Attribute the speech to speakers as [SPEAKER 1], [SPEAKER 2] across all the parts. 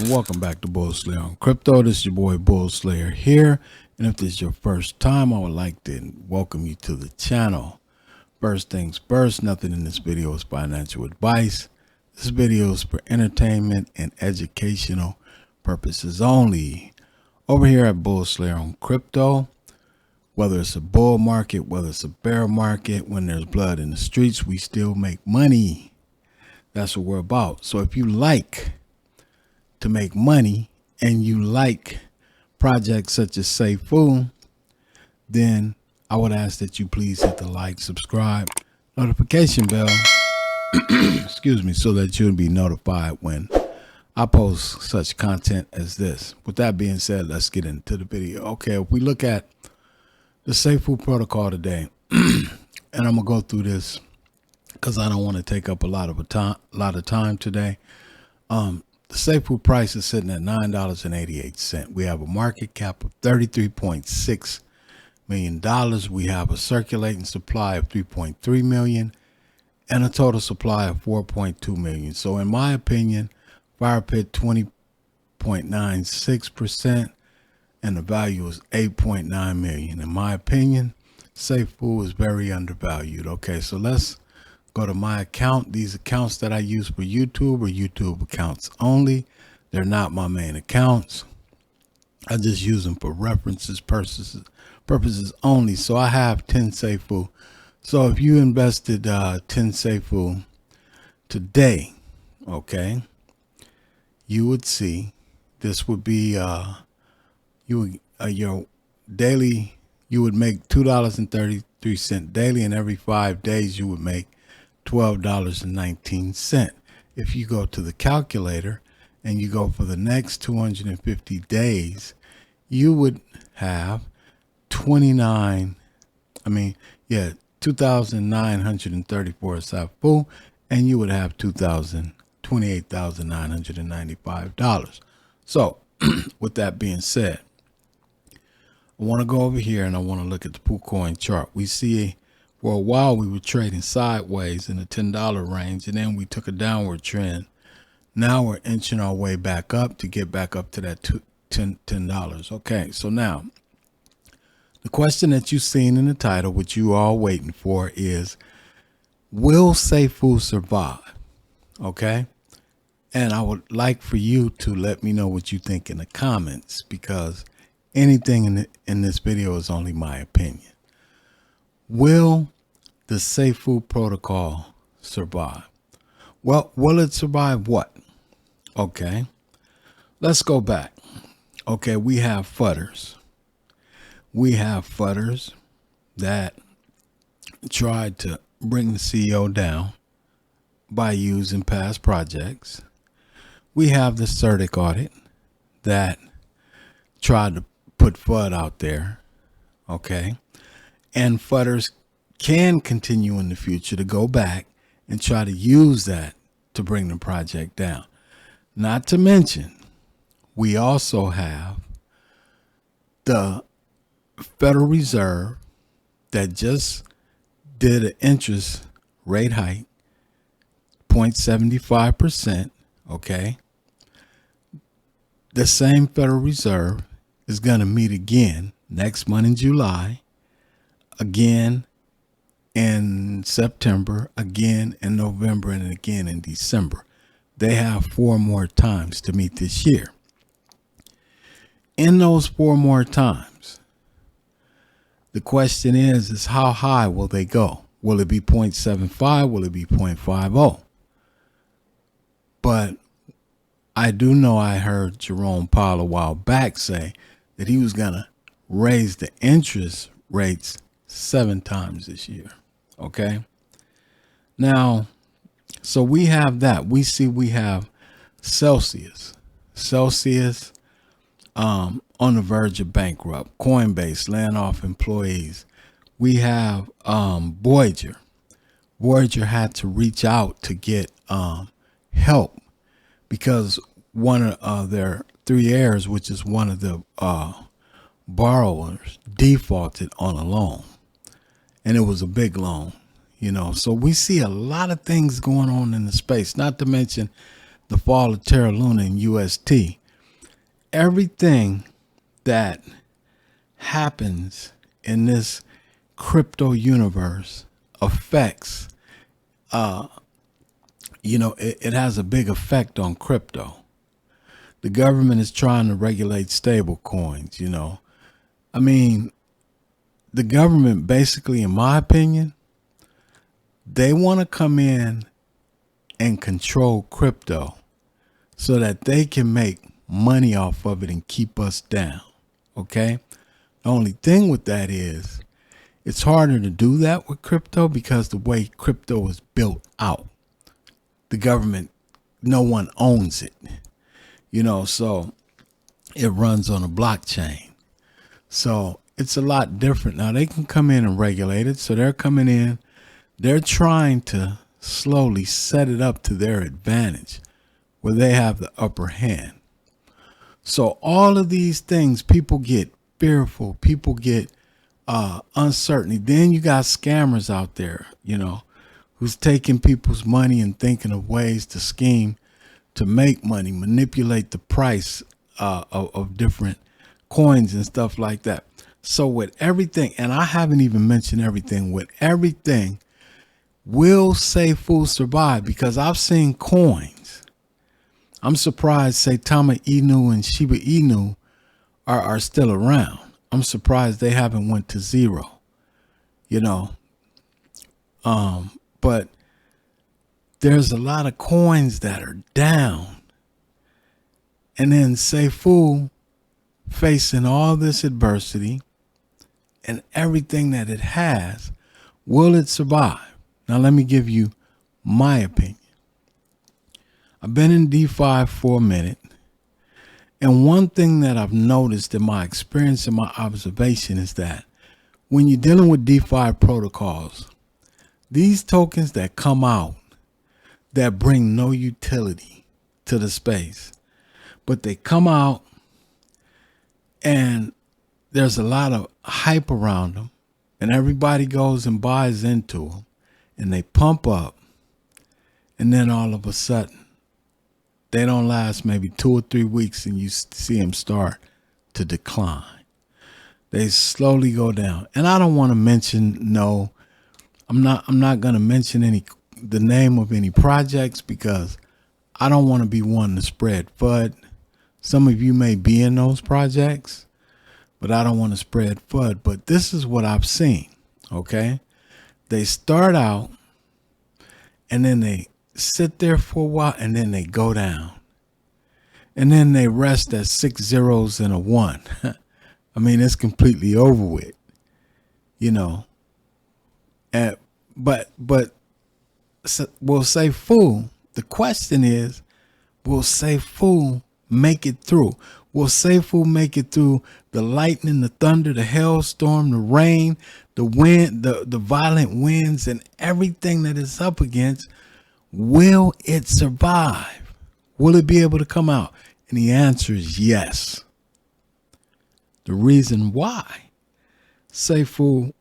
[SPEAKER 1] and welcome back to BullSlayer on Crypto. This is your boy BullSlayer here, and if this is your first time, I would like to welcome you to the channel. First things first, nothing in this video is financial advice. This video is for entertainment and educational purposes only. Over here at BullSlayer on Crypto, whether it's a bull market, whether it's a bear market, when there's blood in the streets, we still make money. That's what we're about. So if you like to make money and you like projects such as Safuu, then I would ask that you please hit the like, subscribe, notification bell, excuse me, so that you'll be notified when I post such content as this. With that being said, let's get into the video. Okay, if we look at the Safuu Protocol today, and I'm gonna go through this because I don't want to take up a lot of time today. The Safuu price is sitting at $9.88. We have a market cap of $33.6 million. We have a circulating supply of 3.3 million and a total supply of 4.2 million. So in my opinion, fire pit 20.96%, and the value is 8.9 million. In my opinion, Safuu is very undervalued. Okay, so let's go to my account. These accounts that I use for YouTube are YouTube accounts only. They're not my main accounts. I just use them for references purposes only. So I have 10 Safuu. So if you invested 10 Safuu today, okay, you would see this would be your daily. You would make $2.33 daily, and every 5 days you would make $12.19. If you go to the calculator and you go for the next 250 days, you would have 2,934 Safuu, and you would have $28,995. So with that being said, I want to go over here and I want to look at the PooCoin chart. We see for a while we were trading sideways in the $10 range, and then we took a downward trend. Now we're inching our way back up to get back up to that $10. Okay, so now the question that you've seen in the title, which you are waiting for, is will Safuu survive? Okay, and I would like for you to let me know what you think in the comments, because anything in this video is only my opinion. Will the Safuu Protocol survive? Well, will it survive what? Okay, let's go back. Okay, we have fudders. We have fudders that tried to bring the CEO down by using past projects. We have the CERTIC audit that tried to put FUD out there. Okay, and fudders can continue in the future to go back and try to use that to bring the project down. Not to mention, we also have the Federal Reserve that just did an interest rate hike, 0.75%. Okay, the same Federal Reserve is going to meet again next month in July, again in September, again in November, and again in December. They have 4 more times to meet this year. In those 4 more times, the question is how high will they go? Will it be 0.75? Will it be 0.50? But I do know I heard Jerome Powell a while back say that he was going to raise the interest rates 7 times this year. Okay. Now, so we have that. We have Celsius on the verge of bankrupt. Coinbase laying off employees. We have Voyager. Voyager had to reach out to get help because one of their 3 heirs, which is one of the borrowers, defaulted on a loan, and it was a big loan. So we see a lot of things going on in the space, not to mention the fall of Terra Luna and UST. Everything that happens in this crypto universe affects, it has a big effect on crypto. The government is trying to regulate stable coins, I mean, the government basically, in my opinion, they want to come in and control crypto so that they can make money off of it and keep us down. Okay? The only thing with that is it's harder to do that with crypto because the way crypto is built out, the government, no one owns it, so it runs on a blockchain. So it's a lot different. Now they can come in and regulate it. So they're coming in, they're trying to slowly set it up to their advantage where they have the upper hand. So all of these things, people get fearful, people get uncertainty. Then you got scammers out there, who's taking people's money and thinking of ways to scheme to make money, manipulate the price of different coins and stuff like that. So with everything, and I haven't even mentioned everything, with everything, will Safuu survive? Because I've seen coins. I'm surprised Saitama Inu and Shiba Inu are still around. I'm surprised they haven't went to zero, but there's a lot of coins that are down. And then Safuu facing all this adversity and everything that it has, will it survive? Now, let me give you my opinion. I've been in DeFi for a minute. And one thing that I've noticed in my experience and my observation is that when you're dealing with DeFi protocols, these tokens that come out that bring no utility to the space, but they come out and there's a lot of hype around them and everybody goes and buys into them and they pump up, and then all of a sudden they don't last maybe 2 or 3 weeks and you see them start to decline. They slowly go down. And I don't want to mention I'm not going to mention the name of any projects because I don't want to be one to spread FUD. Some of you may be in those projects, but I don't want to spread FUD. But this is what I've seen, okay? They start out and then they sit there for a while and then they go down. And then they rest at 6 zeros and a 1. I mean, it's completely over with, But will Safuu, the question is, will Safuu make it through? Will Safuu make it through the lightning, the thunder, the hailstorm, the rain, the wind, the violent winds, and everything that it's up against? Will it survive? Will it be able to come out? And the answer is yes. The reason why Safuu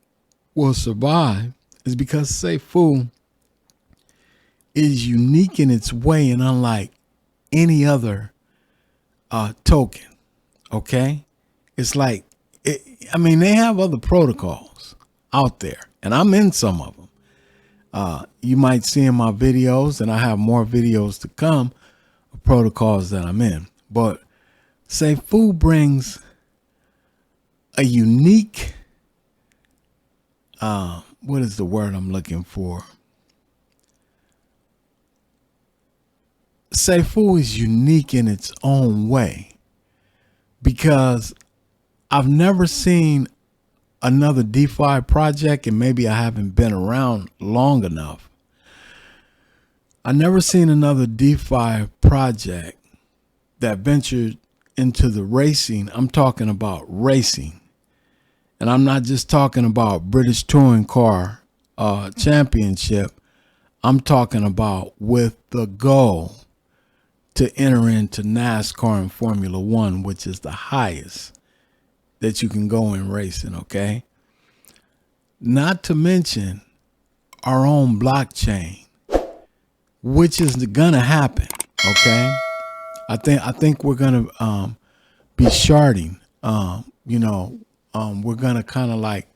[SPEAKER 1] will survive is because Safuu is unique in its way and unlike any other token. Okay? It's like, they have other protocols out there, and I'm in some of them. You might see in my videos, and I have more videos to come of protocols that I'm in. But Safuu brings a unique, what is the word I'm looking for? Safuu is unique in its own way because I've never seen another DeFi project, and maybe I haven't been around long enough. I've never seen another DeFi project that ventured into the racing. I'm talking about racing. And I'm not just talking about British Touring Car Championship. I'm talking about with the goal to enter into NASCAR and Formula One, which is the highest that you can go in racing, okay? Not to mention our own blockchain, which is gonna happen. Okay. I think we're gonna be sharding. We're gonna kind of like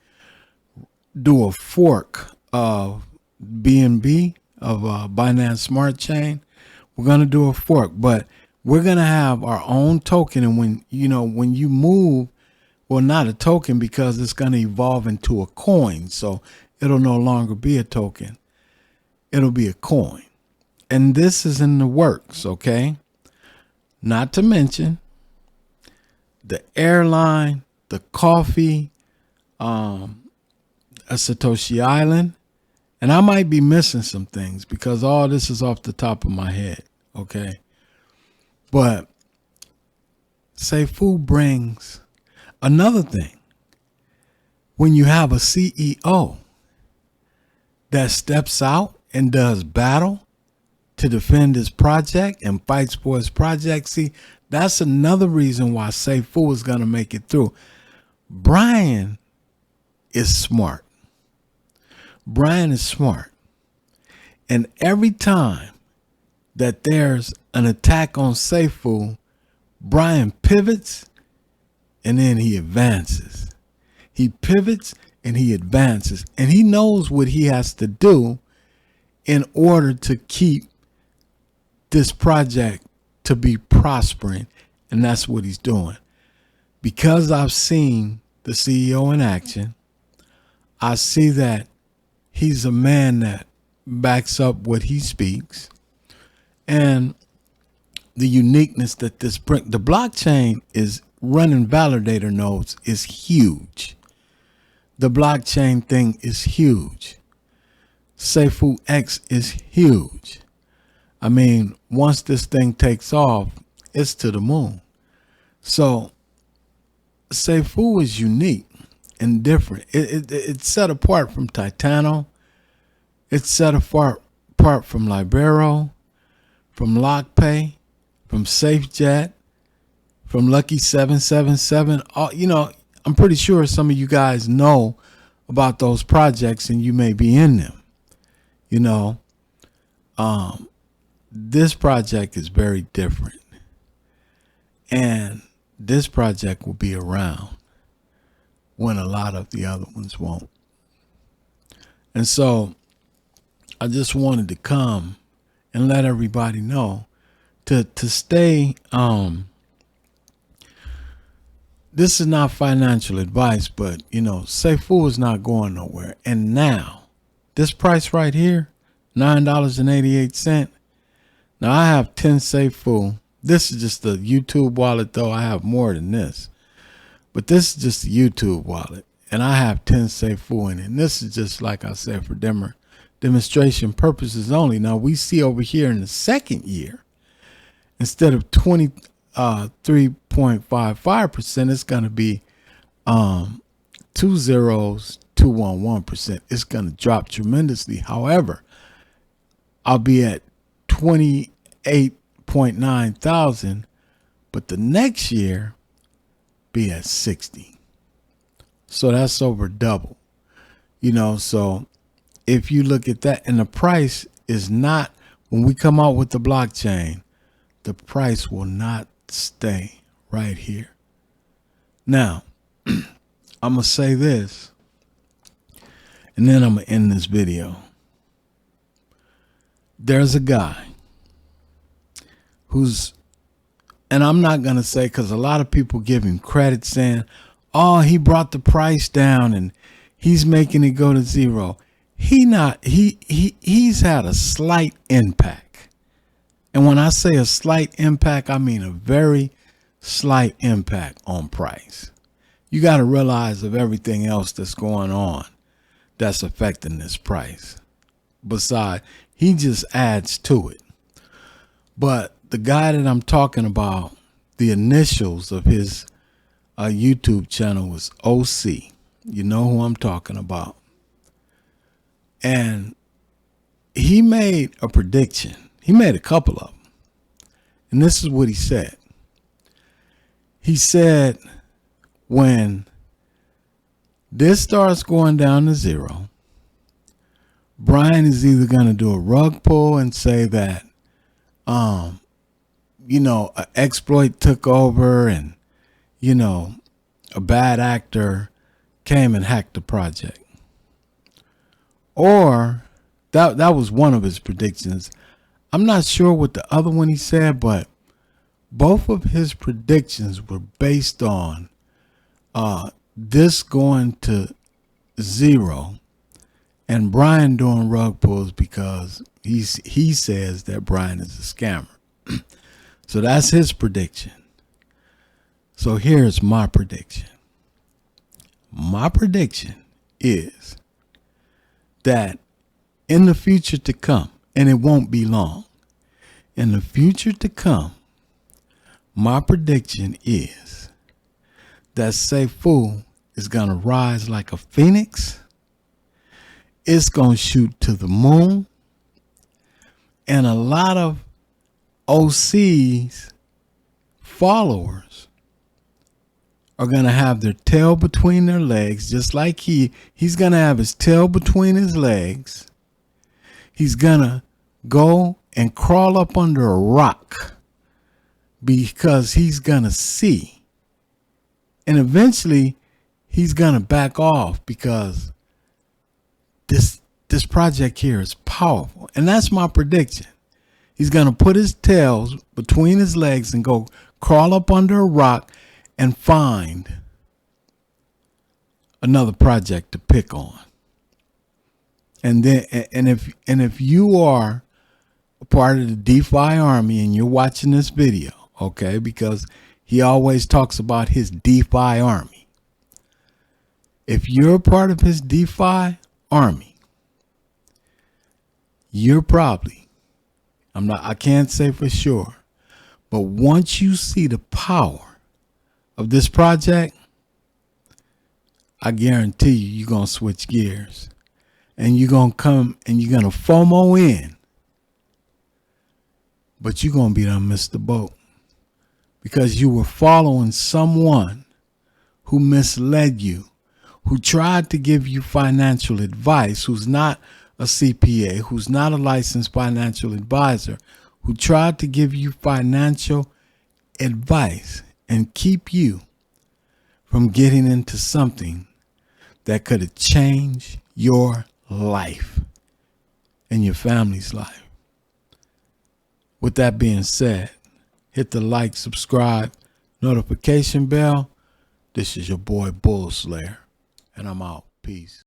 [SPEAKER 1] do a fork of BNB of Binance Smart Chain. We're gonna do a fork, but we're gonna have our own token. And when you move, well, not a token because it's gonna evolve into a coin. So it'll no longer be a token. It'll be a coin. And this is in the works, okay? Not to mention the airline, the coffee, a Satoshi Island. And I might be missing some things because all this is off the top of my head, okay? But Safuu brings another thing. When you have a CEO that steps out and does battle to defend his project and fights for his project, see, that's another reason why Safuu is going to make it through. Brian is smart. Brian is smart. And every time that there's an attack on Safuu, Brian pivots and then he advances. He pivots and he advances. And he knows what he has to do in order to keep this project to be prospering. And that's what he's doing. Because I've seen the CEO in action, I see that he's a man that backs up what he speaks. And the uniqueness that this brings, the blockchain is running validator nodes is huge. The blockchain thing is huge. Safuu X is huge. I mean, once this thing takes off, it's to the moon. So Safuu is unique and different. It's set apart from Titano. It's set apart from Libero, from LockPay, from SafeJet, from Lucky 777. I'm pretty sure some of you guys know about those projects and you may be in them. This project is very different. And this project will be around when a lot of the other ones won't. And so I just wanted to come and let everybody know to stay. This is not financial advice, but Safuu is not going nowhere. And now, this price right here, $9.88. Now I have 10 Safuu. This is just the YouTube wallet, though. I have more than this, but this is just the YouTube wallet, and I have 10 Safuu in it. And this is just like I said, for demonstration purposes only. Now we see over here in the second year, instead of 23.55%, it's going to be 2.11%. It's going to drop tremendously. However, I'll be at 28.9 thousand, but the next year be at 60. So that's over double. So if you look at that, and the price is not, when we come out with the blockchain, the price will not stay right here. Now, I'm going to say this, and then I'm going to end this video. There's a guy who's, and I'm not going to say, because a lot of people give him credit saying, oh, he brought the price down and he's making it go to zero. He's had a slight impact. And when I say a slight impact, I mean a very slight impact on price. You got to realize of everything else that's going on that's affecting this price. Besides, he just adds to it. But the guy that I'm talking about, the initials of his YouTube channel was OC. You know who I'm talking about. And he made a prediction. He made a couple of them. And this is what he said. He said, when this starts going down to zero, Brian is either going to do a rug pull and say that an exploit took over and, a bad actor came and hacked the project. Or that was one of his predictions. I'm not sure what the other one he said, but both of his predictions were based on this going to zero and Brian doing rug pulls because he says that Brian is a scammer. So that's his prediction. So here's my prediction. My prediction is that in the future to come, and it won't be long, in the future to come, my prediction is that Safuu is going to rise like a phoenix. It's going to shoot to the moon. And a lot of OC's followers are going to have their tail between their legs, just like he's going to have his tail between his legs. He's going to go and crawl up under a rock because he's going to see. And eventually he's going to back off because this project here is powerful. And that's my prediction. He's going to put his tails between his legs and go crawl up under a rock and find another project to pick on. And then, if you are a part of the DeFi army and you're watching this video, okay, because he always talks about his DeFi army. If you're a part of his DeFi army, you're probably, I can't say for sure, but once you see the power of this project, I guarantee you're going to switch gears and you're going to come and you're going to FOMO in, but you're going to be done missed the boat because you were following someone who misled you, who tried to give you financial advice, who's not a CPA, who's not a licensed financial advisor, who tried to give you financial advice and keep you from getting into something that could have changed your life and your family's life. With that being said, hit the like, subscribe, notification bell. This is your boy BullSlayer, and I'm out. Peace.